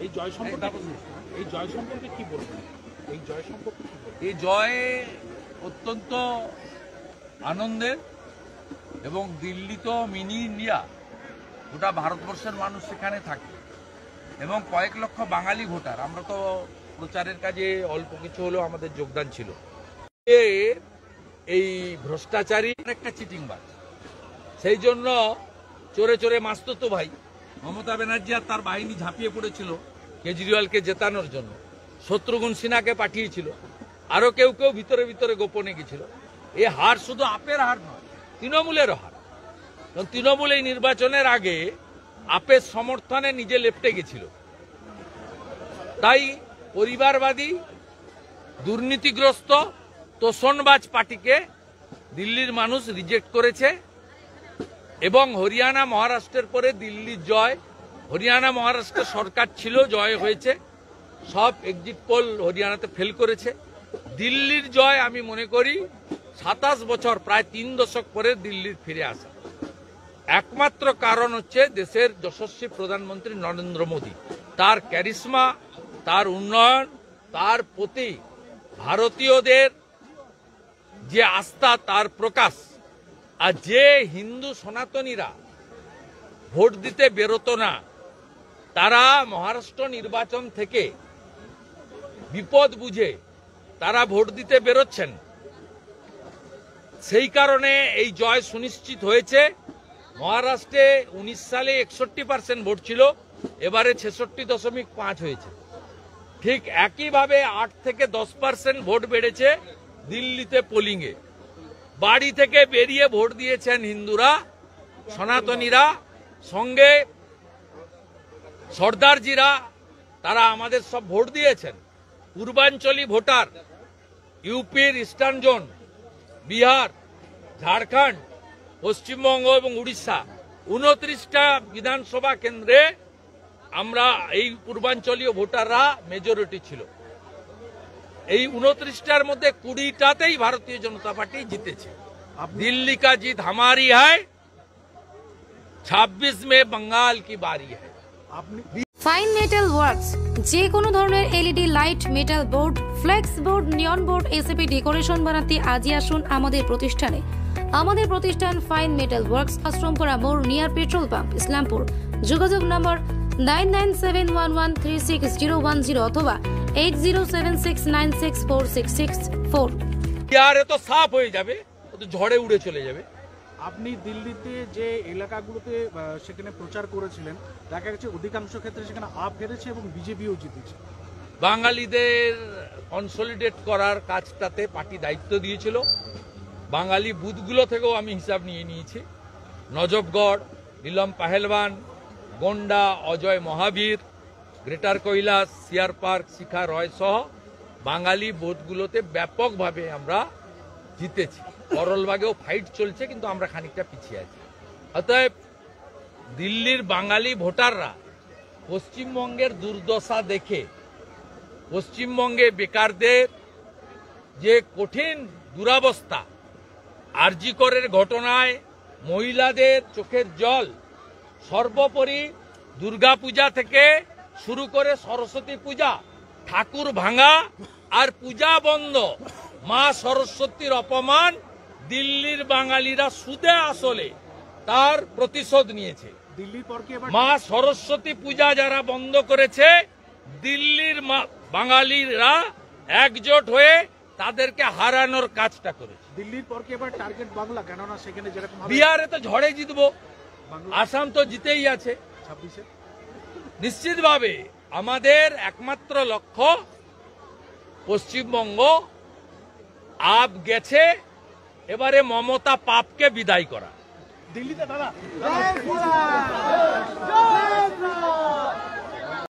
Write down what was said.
এই জয় সম্পর্কে কি বলবেন? এই জয় অত্যন্ত আনন্দের এবং দিল্লি তো মিনি ইন্ডিয়া, গোটা ভারতবর্ষের মানুষ সেখানে থাকে এবং কয়েক লক্ষ বাঙালি ভোটার। আমরা তো প্রচারের কাজে অল্প কিছু হলেও আমাদের যোগদান ছিল। এই ভ্রষ্টাচারী একটা চিটিংবাজ, সেই জন্য চোরে চোরে মাসতুতো ভাই মমতা ব্যানার্জি আর তার বাহিনী ঝাঁপিয়ে পড়েছিল কেজরিওয়ালকে জেতানোর জন্য। শত্রুঘ্ন সিনহাকে পাঠিয়েছিল, আরো কেউ কেউ ভিতরে ভিতরে গোপনে গেছিল। এই হার শুধু আপের হার নয়, তৃণমূলেরও হার। তৃণমূল এই নির্বাচনের আগে আপের সমর্থনে নিজে লেপটে গেছিল। তাই পরিবারবাদী, দুর্নীতিগ্রস্ত, তোষণবাজ পার্টিকে দিল্লির মানুষ রিজেক্ট করেছে এবং হরিয়ানা মহারাষ্ট্রের পরে দিল্লির জয়। হরিয়ানা মহারাষ্ট্র সরকার ছিল, জয় হয়েছে, সব এক্সিট পোল হরিয়ানাতে ফেল করেছে। দিল্লির জয় আমি মনে করি 27 বছর, প্রায় 3 দশক পরে দিল্লির ফিরে আসা। একমাত্র কারণ হচ্ছে দেশের যশস্বী প্রধানমন্ত্রী নরেন্দ্র মোদী, তার ক্যারিশমা, তার উন্নয়ন, তার প্রতি ভারতীয়দের যে আস্থা, তার প্রকাশ। আর যে হিন্দু সনাতনীরা ভোট দিতে বেরোতো না, তারা মহারাষ্ট্র নির্বাচন থেকে বিপদ বুঝে তারা ভোট দিতে বেরোচ্ছেন। সেই কারণে এই জয় সুনিশ্চিত হয়েছে। মহারাষ্ট্রে 19 সালে 61% ভোট ছিল, এবারে 66.5 হয়েছে। ঠিক একইভাবে 8 থেকে 10% ভোট বেড়েছে দিল্লিতে পোলিংয়ে। বাড়ি থেকে বেরিয়ে ভোট দিয়েছেন হিন্দুরা, সনাতনীরা, সঙ্গে সর্দারজিরা, তারা আমাদের সব ভোট দিয়েছেন। পূর্বাঞ্চলী ভোটার, ইউপির ইস্টার্ন জোন, বিহার, ঝাড়খণ্ড, পশ্চিমবঙ্গ এবং উড়িষ্যা, 29টা বিধানসভা কেন্দ্রে আমরা এই পূর্বাঞ্চলীয় ভোটাররা মেজরিটি ছিল। এই 29টার মধ্যে 20টাতেই ভারতীয় জনতা পার্টি জিতেছে। দিল্লি কা জিত हमारी है, 26 में बंगाल की बारी है। ফাইন মেটাল ওয়ার্কস, যে কোনো ধরনের LED light, metal board, flakes board, নিয়ন বোর্ড, এসএপি ডেকোরেশন বানাতে আজই আসুন আমাদের প্রতিষ্ঠানে। আমাদের প্রতিষ্ঠান ফাইন মেটাল ওয়ার্কস, আশ্রমপুরা মোড়, নিয়ার পেট্রোল পাম্প, ইসলামপুর। যোগাযোগ নম্বর 9971136010 অথবা 8076964664। বিহারে তো সাফ হয়ে যাবে, তো ঝড়ে উড়ে চলে যাবে। আপনি দিল্লিতে যে এলাকাগুলোতে সেখানে প্রচার করেছিলেন, দেখা গেছে অধিকাংশ ক্ষেত্রে সেখানে আপ হেরেছে এবং বিজেপিও জিতেছে। বাঙালিদের কনসলিডেট করার কাজটাতে পার্টি দায়িত্ব দিয়েছিল। বাঙালি বুথগুলো থেকেও আমি হিসাব নিয়ে নিয়েছি। নজফগড়, নীলম পাহেলবান, গোন্ডা, অজয় মহাবীর, গ্রেটার কৈলাস, সিয়ার পার্ক, শিখা রয় সহ বাঙালি বুথগুলোতে ব্যাপকভাবে আমরা জিতেছি। করলবাগেও ফাইট চলছে, কিন্তু আমরা খানিকটা পিছিয়ে আছি। অতএব দিল্লির বাঙালি ভোটাররা পশ্চিমবঙ্গের দুর্দশা দেখে, পশ্চিমবঙ্গে বেকারদের যে কঠিন দুরাবস্থা, আরজি করের ঘটনায় মহিলাদের চোখের জল, সর্বোপরি দুর্গাপূজা থেকে শুরু করে সরস্বতী পূজা, ঠাকুর ভাঙা আর পূজা বন্ধ, মা সরস্বতীর অপমান, দিল্লির বাঙালিরা সুদে আসলে তার প্রতিশোধ নিয়েছে। মা সরস্বতী পূজা যারা বন্ধ করেছে, দিল্লির বাঙালিরা একজোট হয়ে তাদেরকে হারানোর কাজটা করেছে। দিল্লির পর কি এবার টার্গেট বাংলা? কেননা সেখানে যেরকম বিহারে তো ঝড়ে জিতবো, আসাম তো জিতেই আছে 26-এ। নিশ্চিতভাবে আমাদের একমাত্র লক্ষ্য পশ্চিমবঙ্গ আপ গেছে, এবারে মমতা পাপকে বিদায় করা। দিল্লিতে দাদা